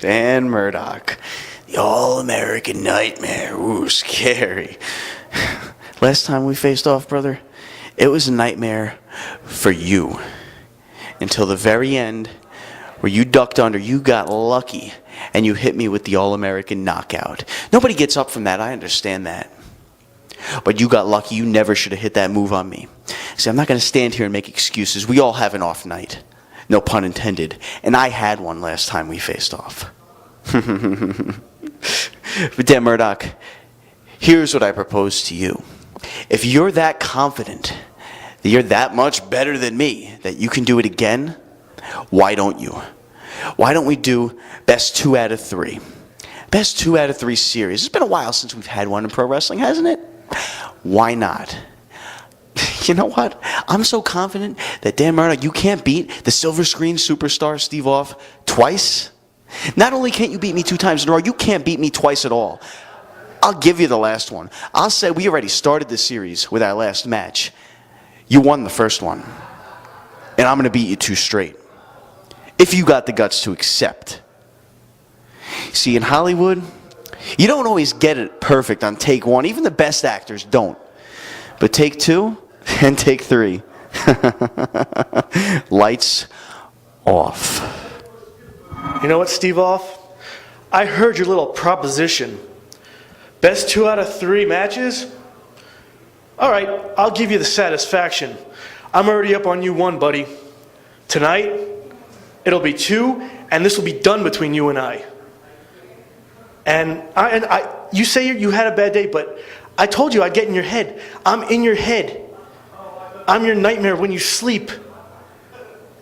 Dan Murdoch, the All-American Nightmare. Ooh, scary. Last time we faced off, brother, it was a nightmare for you. Until the very end, where you ducked under, you got lucky, and you hit me with the All-American knockout. Nobody gets up from that, I understand that. But you got lucky, you never should have hit that move on me. See, I'm not going to stand here and make excuses. We all have an off night. No pun intended. And I had one last time we faced off. But Dan Murdoch, here's what I propose to you. If you're that confident that you're that much better than me, that you can do it again, why don't you? Why don't we do best 2 out of 3? Best 2 out of 3 series. It's been a while since we've had one in pro wrestling, hasn't it? Why not? You know what? I'm so confident that Dan Murdoch, you can't beat the silver screen superstar Steve Off twice. Not only can't you beat me 2 times in a row, you can't beat me twice at all. I'll give you the last one. I'll say we already started the series with our last match. You won the first one. And I'm going to beat you 2 straight. If you got the guts to accept. See, in Hollywood, you don't always get it perfect on take 1. Even the best actors don't. But take 2 and take 3. Lights off. You know what, Steve Off? I heard your little proposition. Best 2 out of 3 matches? All right, I'll give you the satisfaction. I'm already up on you 1, buddy. Tonight, it'll be 2, and this will be done between you and I. And you say you had a bad day, but I told you I'd get in your head. I'm in your head. I'm your nightmare when you sleep.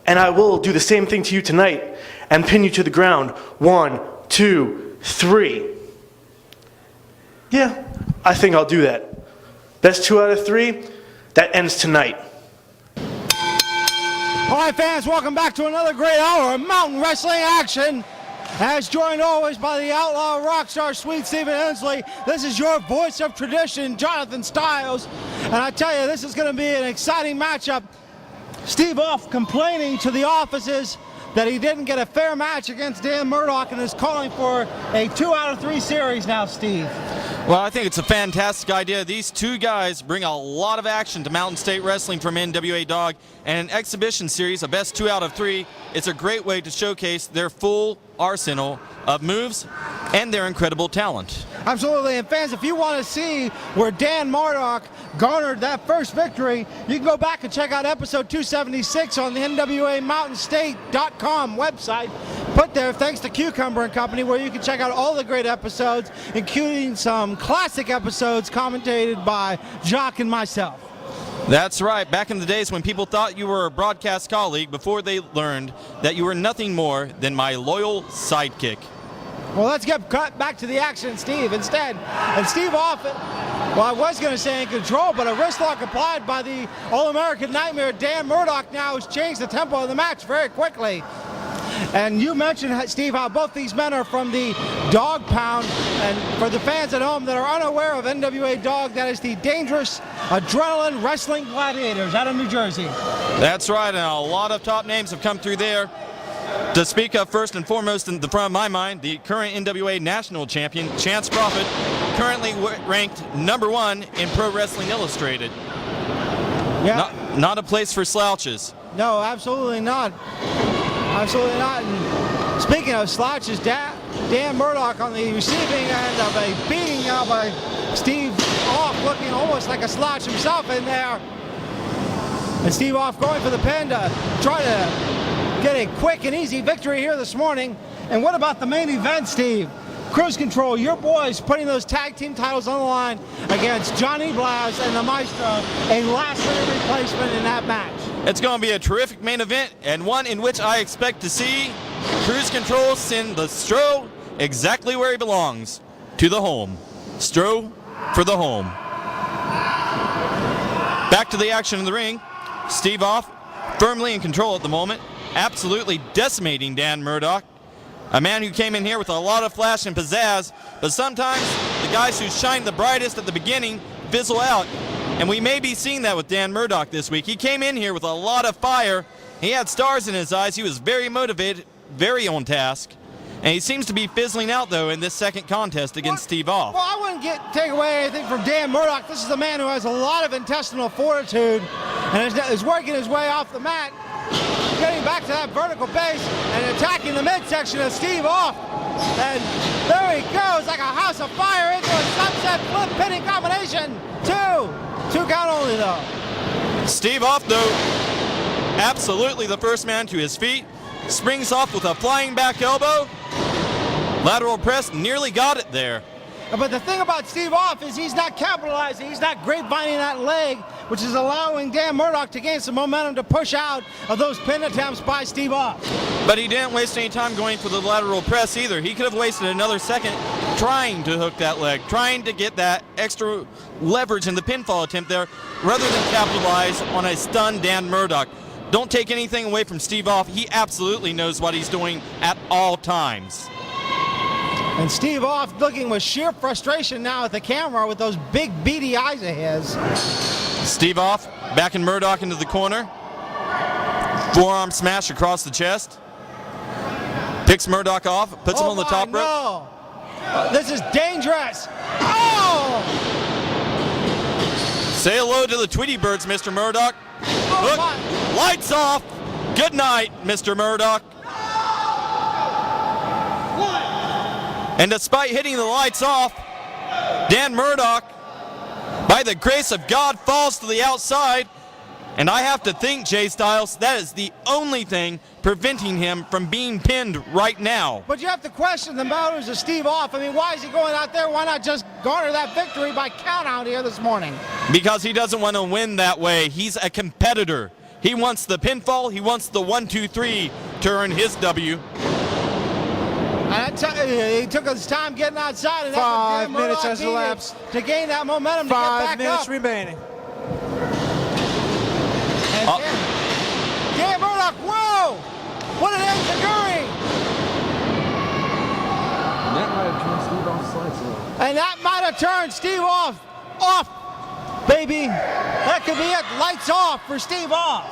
And I will do the same thing to you tonight and pin you to the ground. 1, 2, 3. Yeah, I think I'll do that. Best 2 out of 3, that ends tonight. All right, fans, welcome back to another great hour of mountain wrestling action. As joined always by the outlaw rock star, sweet Stephen Hensley, this is your voice of tradition, Jonathan Styles. And I tell you, this is going to be an exciting matchup. Steve Off complaining to the offices that he didn't get a fair match against Dan Murdoch and is calling for a 2 out of 3 series now, Steve. Well, I think it's a fantastic idea. These 2 guys bring a lot of action to Mountain State Wrestling from NWA Dog, and an exhibition series, a best 2 out of 3, it's a great way to showcase their full arsenal of moves and their incredible talent. Absolutely, and fans, if you want to see where Dan Murdoch garnered that first victory, you can go back and check out episode 276 on the NWA Mountain State.com website. Put there thanks to Cucumber and Company, where you can check out all the great episodes, including some classic episodes commentated by Jock and myself. That's right. Back in the days when people thought you were a broadcast colleague before they learned that you were nothing more than my loyal sidekick. Well, let's get back to the action, Steve, instead. And Steve Off, well, I was going to say in control, but a wrist lock applied by the All-American Nightmare Dan Murdoch now has changed the tempo of the match very quickly. And you mentioned, Steve, how both these men are from the Dog Pound. And for the fans at home that are unaware of NWA Dog, that is the Dangerous Adrenaline Wrestling Gladiators out of New Jersey. That's right, and a lot of top names have come through there. To speak of first and foremost in the front of my mind, the current NWA National Champion, Chance Crawford, currently ranked #1 in Pro Wrestling Illustrated. Yeah. Not a place for slouches. No, absolutely not. Absolutely not. And speaking of slouches, Dan Murdoch on the receiving end of a beating now by Steve Off, looking almost like a slouch himself in there. And Steve Off going for the pin to try to get a quick and easy victory here this morning. And what about the main event, Steve? Cruise Control, your boys putting those tag team titles on the line against Johnny Blas and the Maestro, a last-minute replacement in that match. It's going to be a terrific main event, and one in which I expect to see Cruise Control send the Stro exactly where he belongs, to the home. Stro for the home. Back to the action in the ring. Steve Off, firmly in control at the moment, absolutely decimating Dan Murdoch. A man who came in here with a lot of flash and pizzazz, but sometimes the guys who shine the brightest at the beginning fizzle out. And we may be seeing that with Dan Murdoch this week. He came in here with a lot of fire. He had stars in his eyes. He was very motivated, very on task. And he seems to be fizzling out, though, in this second contest against Steve Off. Well, I wouldn't take away anything from Dan Murdoch. This is a man who has a lot of intestinal fortitude and is working his way off the mat, getting back to that vertical base and attacking the midsection of Steve Off. And there he goes like a house of fire into a sunset flip pinning combination. Two count only, though. Steve Off, though, absolutely the first man to his feet. Springs off with a flying back elbow. Lateral press, nearly got it there. But the thing about Steve Off is he's not capitalizing. He's not grapevining that leg, which is allowing Dan Murdoch to gain some momentum to push out of those pin attempts by Steve Off. But he didn't waste any time going for the lateral press either. He could have wasted another second trying to hook that leg, trying to get that extra leverage in the pinfall attempt there, rather than capitalize on a stunned Dan Murdoch. Don't take anything away from Steve Off. He absolutely knows what he's doing at all times. And Steve Off looking with sheer frustration now at the camera with those big beady eyes of his. Steve Off backing Murdoch into the corner. Forearm smash across the chest. Picks Murdoch off, puts him on the top rope. No. This is dangerous. Oh! Say hello to the Tweety Birds, Mr. Murdoch. Oh, Look, my. lights off. Good night, Mr. Murdoch. And despite hitting the lights off, Dan Murdoch, by the grace of God, falls to the outside. And I have to think, Jay Styles, that is the only thing preventing him from being pinned right now. But you have to question the motives of Steve Off. I mean, why is he going out there? Why not just garner that victory by count out here this morning? Because he doesn't want to win that way. He's a competitor. He wants the pinfall. He wants the 1-2-3 to earn his W. And he took his time getting outside, and 5 minutes has elapsed to gain that momentum to get back 5 minutes up. remaining. And Dan Murdoch, whoa! What an enziguri! And that might have turned Steve Off, baby. That could be it. Lights off for Steve Off.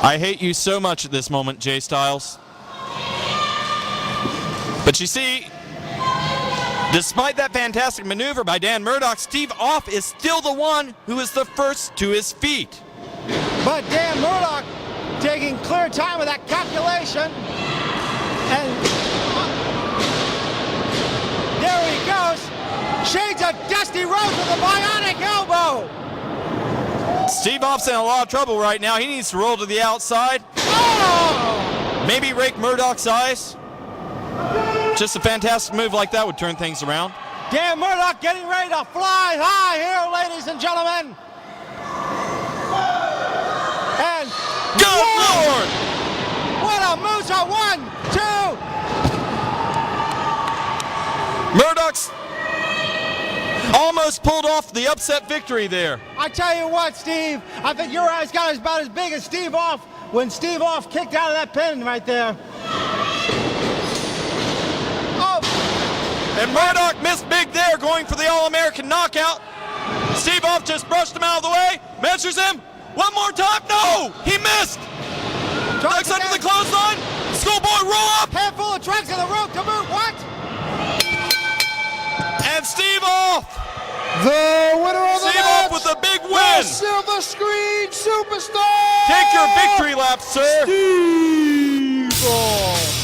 I hate you so much at this moment, Jay Styles. But you see, despite that fantastic maneuver by Dan Murdoch, Steve Off is still the one who is the first to his feet. But Dan Murdoch taking clear time with that calculation. And there he goes. Shades of Dusty Rhodes with a bionic elbow. Steve Off's in a lot of trouble right now. He needs to roll to the outside. Oh! Maybe rake Murdoch's eyes. Just a fantastic move like that would turn things around. Dan Murdoch getting ready to fly high here, ladies and gentlemen. And Good Lord! what a moose! 1, 2. Murdoch's almost pulled off the upset victory there. I tell you what, Steve, I think your eyes got about as big as Steve Off when Steve Off kicked out of that pin right there. Oh! And Murdoch missed big there, going for the All-American knockout. Steve Off just brushed him out of the way, measures him. One more time, no! He missed! Ducks under the clothesline, schoolboy roll up! Handful of tracks in the rope to move, what? And Steve Off! The winner of the Steve match, Off with a big the win! Silver Screen Superstar! Take your victory lap, sir! Steve Off.